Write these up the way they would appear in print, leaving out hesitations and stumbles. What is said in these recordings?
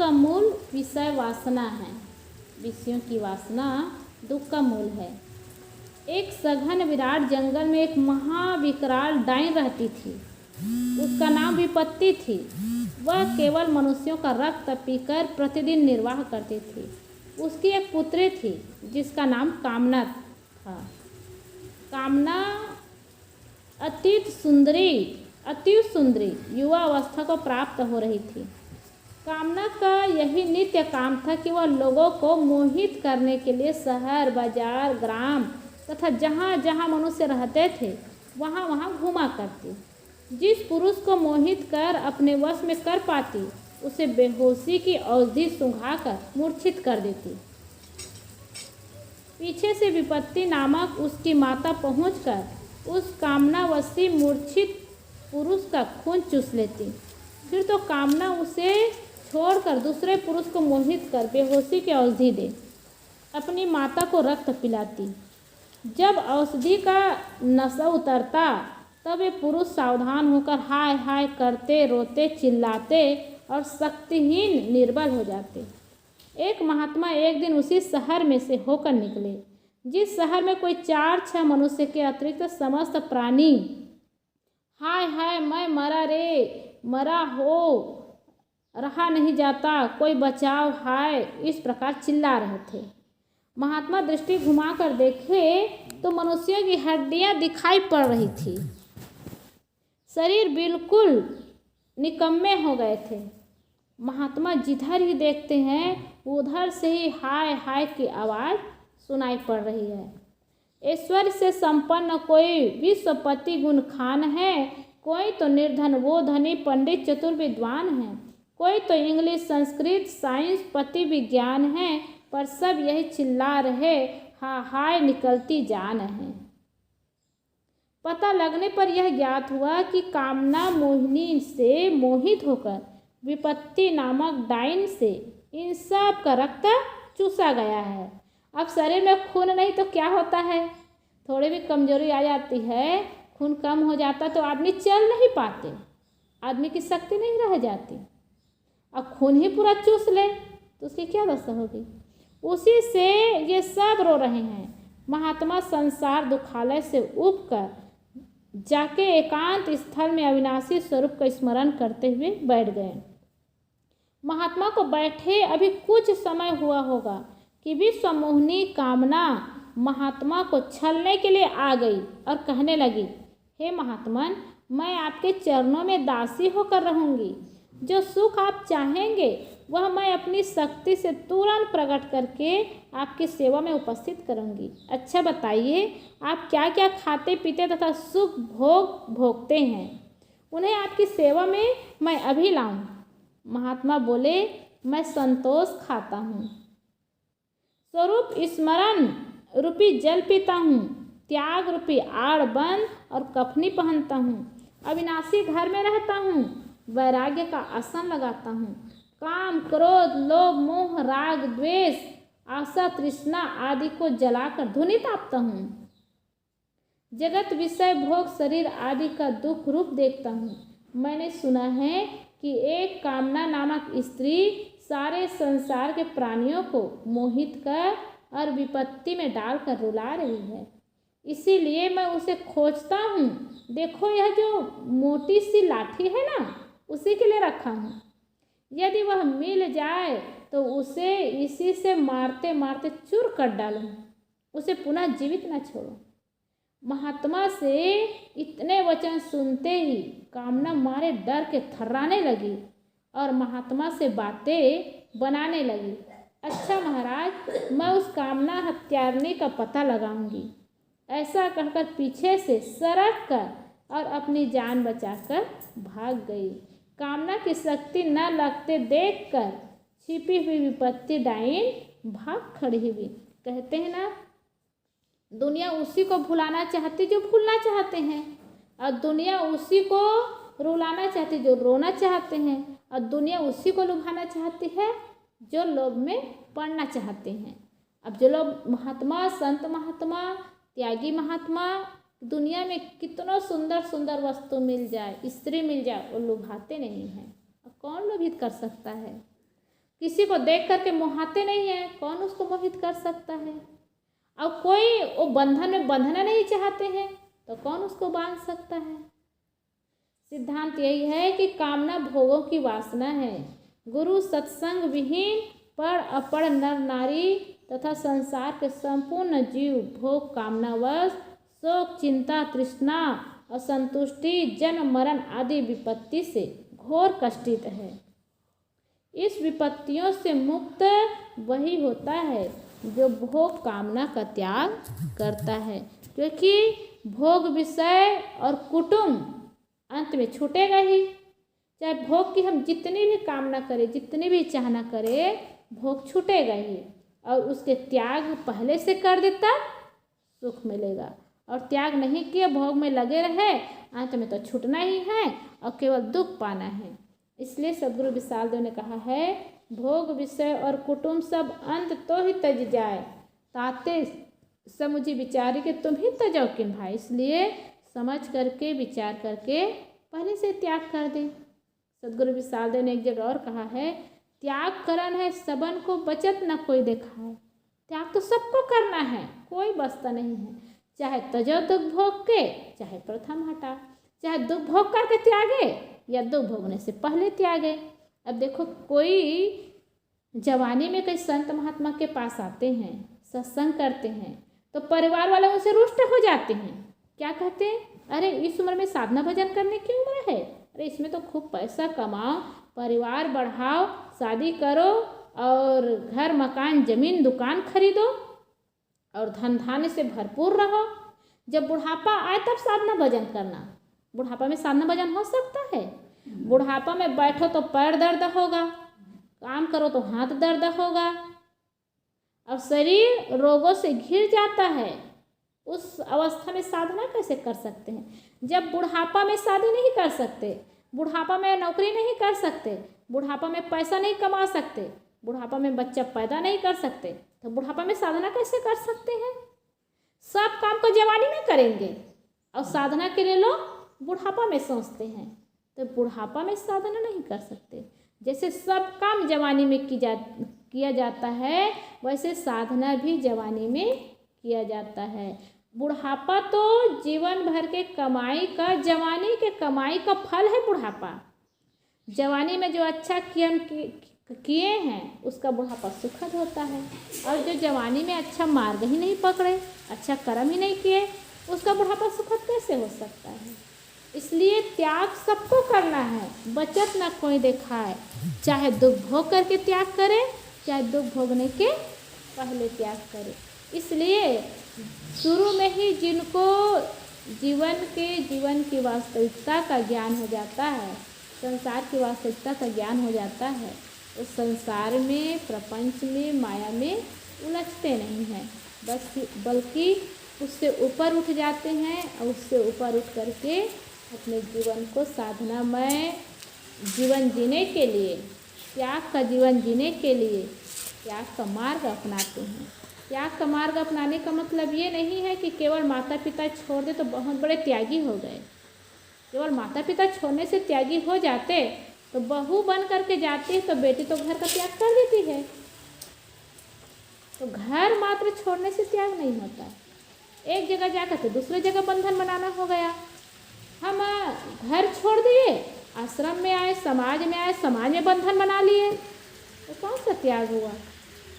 का मूल विषय वासना है। विषयों की वासना दुख का मूल है। एक सघन विराट जंगल में एक महाविकराल डाइन रहती थी। उसका नाम विपत्ति थी। वह केवल मनुष्यों का रक्त पीकर प्रतिदिन निर्वाह करती थी। उसकी एक पुत्री थी जिसका नाम कामना था। कामना अति सुंदरी युवा अवस्था को प्राप्त हो रही थी। कामना का यही नित्य काम था कि वह लोगों को मोहित करने के लिए शहर, बाजार, ग्राम तथा जहाँ जहाँ मनुष्य रहते थे वहाँ वहाँ घूमा करती। जिस पुरुष को मोहित कर अपने वश में कर पाती उसे बेहोशी की औषधि सूंघाकर मूर्छित कर देती। पीछे से विपत्ति नामक उसकी माता पहुंचकर उस कामनावशी मूर्छित पुरुष का खून चूस लेती। फिर तो कामना उसे छोड़कर दूसरे पुरुष को मोहित कर बेहोशी की औषधि दे अपनी माता को रक्त पिलाती। जब औषधि का नशा उतरता तब वे पुरुष सावधान होकर हाय हाय करते, रोते, चिल्लाते और शक्तिहीन निर्बल हो जाते। एक महात्मा एक दिन उसी शहर में से होकर निकले जिस शहर में कोई 4-6 मनुष्य के अतिरिक्त समस्त प्राणी हाय हाय मैं मरा रे, मरा हो, रहा नहीं जाता, कोई बचाओ, हाय, इस प्रकार चिल्ला रहे थे। महात्मा दृष्टि घुमाकर देखे तो मनुष्यों की हड्डियां दिखाई पड़ रही थी। शरीर बिल्कुल निकम्मे हो गए थे। महात्मा जिधर ही देखते हैं उधर से ही हाय हाय की आवाज़ सुनाई पड़ रही है। ऐश्वर्य से संपन्न कोई विश्वपति गुण खान है, कोई तो निर्धन वो धनी पंडित चतुर विद्वान है, कोई तो इंग्लिश, संस्कृत, साइंस पति विज्ञान है, पर सब यही चिल्ला रहे हाय निकलती जान है। पता लगने पर यह ज्ञात हुआ कि कामना मोहिनी से मोहित होकर विपत्ति नामक डाइन से इन सब का रक्त चूसा गया है। अब शरीर में खून नहीं तो क्या होता है, थोड़ी भी कमजोरी आ जाती है, खून कम हो जाता तो आदमी चल नहीं पाते, आदमी की शक्ति नहीं रह जाती। अब खून ही पूरा चूस ले तो उसकी क्या दशा होगी। उसी से ये सब रो रहे हैं। महात्मा संसार दुखालय से उब कर जाके एकांत स्थल में अविनाशी स्वरूप का स्मरण करते हुए बैठ गए। महात्मा को बैठे अभी कुछ समय हुआ होगा कि विश्वमोहिनी कामना महात्मा को छलने के लिए आ गई और कहने लगी, हे महात्मन, मैं आपके चरणों में दासी होकर रहूंगी। जो सुख आप चाहेंगे वह मैं अपनी शक्ति से तुरंत प्रकट करके आपकी सेवा में उपस्थित करूंगी। अच्छा बताइए, आप क्या क्या खाते पीते तथा सुख भोग भोगते हैं, उन्हें आपकी सेवा में मैं अभी लाऊं। महात्मा बोले, मैं संतोष खाता हूँ, स्वरूप स्मरण रूपी जल पीता हूँ, त्याग रूपी आड़ बंद और कफनी पहनता हूँ, अविनाशी घर में रहता हूँ, वैराग्य का आसन लगाता हूँ, काम, क्रोध, लोभ, मोह, राग, द्वेष, आशा, तृष्णा आदि को जलाकर धुनी तापता हूँ, जगत, विषय, भोग, शरीर आदि का दुख रूप देखता हूँ। मैंने सुना है कि एक कामना नामक स्त्री सारे संसार के प्राणियों को मोहित कर और विपत्ति में डालकर रुला रही है, इसीलिए मैं उसे खोजता हूँ। देखो यह जो मोटी सी लाठी है ना, उसी के लिए रखा हूँ। यदि वह मिल जाए तो उसे इसी से मारते मारते चूर कर डालूं, उसे पुनः जीवित न छोड़ो। महात्मा से इतने वचन सुनते ही कामना मारे डर के थर्राने लगी और महात्मा से बातें बनाने लगी। अच्छा महाराज, मैं उस कामना हत्यारनी का पता लगाऊंगी। ऐसा कहकर पीछे से सरक कर और अपनी जान बचाकर भाग गई। कामना की शक्ति न लगते देखकर छिपी हुई विपत्ति डाइन भाग खड़ी हुई। कहते हैं ना, दुनिया उसी को भुलाना चाहती जो भूलना चाहते हैं, और दुनिया उसी को रुलाना चाहती जो रोना चाहते हैं, और दुनिया उसी को लुभाना चाहती है जो लोभ में पड़ना चाहते हैं। अब जो लोग महात्मा, संत महात्मा, त्यागी महात्मा, दुनिया में कितना सुंदर सुंदर वस्तु मिल जाए, स्त्री मिल जाए, वो लुभाते नहीं हैं। कौन लोभित कर सकता है? किसी को देख करके मोहाते नहीं हैं, कौन उसको मोहित कर सकता है। और कोई वो बंधन में बंधना नहीं चाहते हैं तो कौन उसको बांध सकता है। सिद्धांत यही है कि कामना भोगों की वासना है। गुरु सत्संग विहीन पर अपड़ नर नारी तथा संसार के संपूर्ण जीव भोग कामनावश शोक चिंता तृष्णा असंतुष्टि जन्म मरण आदि विपत्ति से घोर कष्टित है। इस विपत्तियों से मुक्त वही होता है जो भोग कामना का त्याग करता है, क्योंकि भोग विषय और कुटुंब अंत में छूटेगा ही। चाहे भोग की हम जितनी भी कामना करें, जितनी भी चाहना करें, भोग छूटेगा ही। और उसके त्याग पहले से कर देता सुख मिलेगा, और त्याग नहीं किया भोग में लगे रहे अंत में तो छूटना ही है और केवल दुख पाना है। इसलिए सद्गुरु विशाल देव ने कहा है, भोग विषय और कुटुंब सब अंत तो ही तज जाए, ताते समुझी विचारी के तुम ही तजो किन भाई। इसलिए समझ करके विचार करके पहले से त्याग कर दें। सद्गुरु विशाल देव ने एक जगह और कहा है, त्याग करन है सबन को बचत न कोई दिखाए। त्याग तो सबको करना है, कोई बचता नहीं है। चाहे तजो दुख भोग के, चाहे प्रथम हटा, चाहे दुख भोग करके त्यागे या दुख भोगने से पहले त्यागे। अब देखो, कोई जवानी में कई संत महात्मा के पास आते हैं, सत्संग करते हैं, तो परिवार वाले उनसे रुष्ट हो जाते हैं। क्या कहते हैं, अरे इस उम्र में साधना भजन करने की उम्र है, अरे इसमें तो खूब पैसा कमाओ, परिवार बढ़ाओ, शादी करो और घर मकान जमीन दुकान खरीदो और धन धान्य से भरपूर रहो। जब बुढ़ापा आए तब साधना भजन करना। बुढ़ापा में साधना भजन हो सकता है? बुढ़ापा में बैठो तो पैर दर्द होगा, काम करो तो हाथ दर्द होगा और शरीर रोगों से घिर जाता है। उस अवस्था में साधना कैसे कर सकते हैं? जब बुढ़ापा में शादी नहीं कर सकते, बुढ़ापा में नौकरी नहीं कर सकते, बुढ़ापा में पैसा नहीं कमा सकते, बुढ़ापा में बच्चा पैदा नहीं कर सकते, तो बुढ़ापा में साधना कैसे कर सकते हैं? सब काम को जवानी में करेंगे और साधना के लिए लोग बुढ़ापा में सोचते हैं, तो बुढ़ापा में साधना नहीं कर सकते। जैसे सब काम जवानी में किया जाता है, वैसे साधना भी जवानी में किया जाता है। बुढ़ापा तो जीवन भर के कमाई का, जवानी के कमाई का फल है बुढ़ापा। जवानी में जो अच्छा किए हैं उसका बुढ़ापा सुखद होता है, और जो जवानी में अच्छा मार्ग ही नहीं पकड़े, अच्छा कर्म ही नहीं किए, उसका बुढ़ापा सुखद कैसे हो सकता है? इसलिए त्याग सबको करना है, बचत ना कोई दिखाए। चाहे दुख भोग करके त्याग करे, चाहे दुख भोगने के पहले त्याग करे। इसलिए शुरू में ही जिनको जीवन की वास्तविकता का ज्ञान हो जाता है, संसार की वास्तविकता का ज्ञान हो जाता है, उस संसार में, प्रपंच में, माया में उलझते नहीं हैं, बल्कि उससे ऊपर उठ जाते हैं और उससे ऊपर उठ करके अपने जीवन को साधनामय जीवन जीने के लिए, त्याग का जीवन जीने के लिए त्याग का मार्ग अपनाते हैं। त्याग का मार्ग अपनाने का मतलब ये नहीं है कि केवल माता पिता छोड़ दे तो बहुत बड़े त्यागी हो गए। केवल माता पिता छोड़ने से त्यागी हो जाते तो बहू बन करके जाती तो बेटी तो घर का त्याग कर देती है। तो घर मात्र छोड़ने से त्याग नहीं होता, एक जगह जाकर तो दूसरे जगह बंधन बनाना हो गया। हम घर छोड़ दिए, आश्रम में आए, समाज में आए, समाज में बंधन बना लिए, तो कौन सा त्याग हुआ?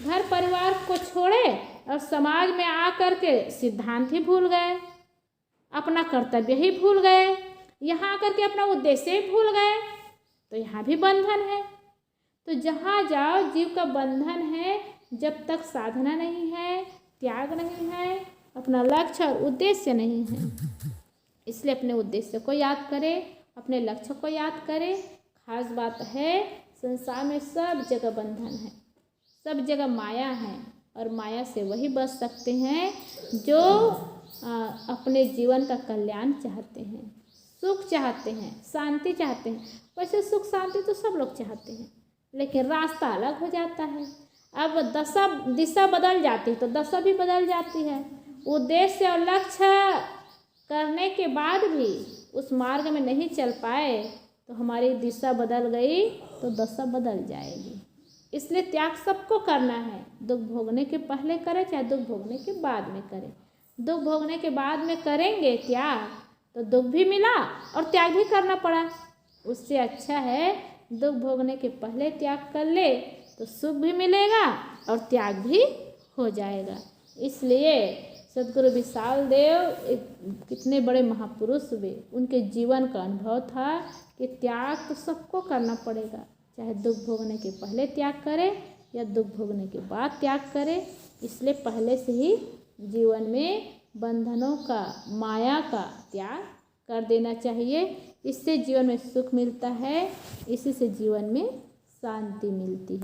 घर परिवार को छोड़े और समाज में आकर के सिद्धांत ही भूल गए, अपना कर्तव्य ही भूल गए, यहाँ आकर के अपना उद्देश्य ही भूल गए, तो यहाँ भी बंधन है। तो जहाँ जाओ जीव का बंधन है, जब तक साधना नहीं है, त्याग नहीं है, अपना लक्ष्य और उद्देश्य नहीं है। इसलिए अपने उद्देश्य को याद करें, अपने लक्ष्य को याद करें। खास बात है, संसार में सब जगह बंधन है, सब जगह माया है, और माया से वही बच सकते हैं जो अपने जीवन का कल्याण चाहते हैं, सुख चाहते हैं, शांति चाहते हैं। वैसे सुख शांति तो सब लोग चाहते हैं, लेकिन रास्ता अलग हो जाता है। अब दिशा बदल जाती है तो दशा भी बदल जाती है। उद्देश्य और लक्ष्य करने के बाद भी उस मार्ग में नहीं चल पाए तो हमारी दिशा बदल गई तो दशा बदल जाएगी। इसलिए त्याग सबको करना है। दुख भोगने के पहले करें चाहे दुख भोगने के बाद में करें। दुख भोगने के बाद में करेंगे त्याग तो दुख भी मिला और त्याग भी करना पड़ा। उससे अच्छा है दुख भोगने के पहले त्याग कर ले तो सुख भी मिलेगा और त्याग भी हो जाएगा। इसलिए सद्गुरु विशाल देव एक कितने बड़े महापुरुष हुए, उनके जीवन का अनुभव था कि त्याग तो सबको करना पड़ेगा, चाहे दुख भोगने के पहले त्याग करें या दुख भोगने के बाद त्याग करें। इसलिए पहले से ही जीवन में बंधनों का, माया का त्याग कर देना चाहिए। इससे जीवन में सुख मिलता है, इसी से जीवन में शांति मिलती है।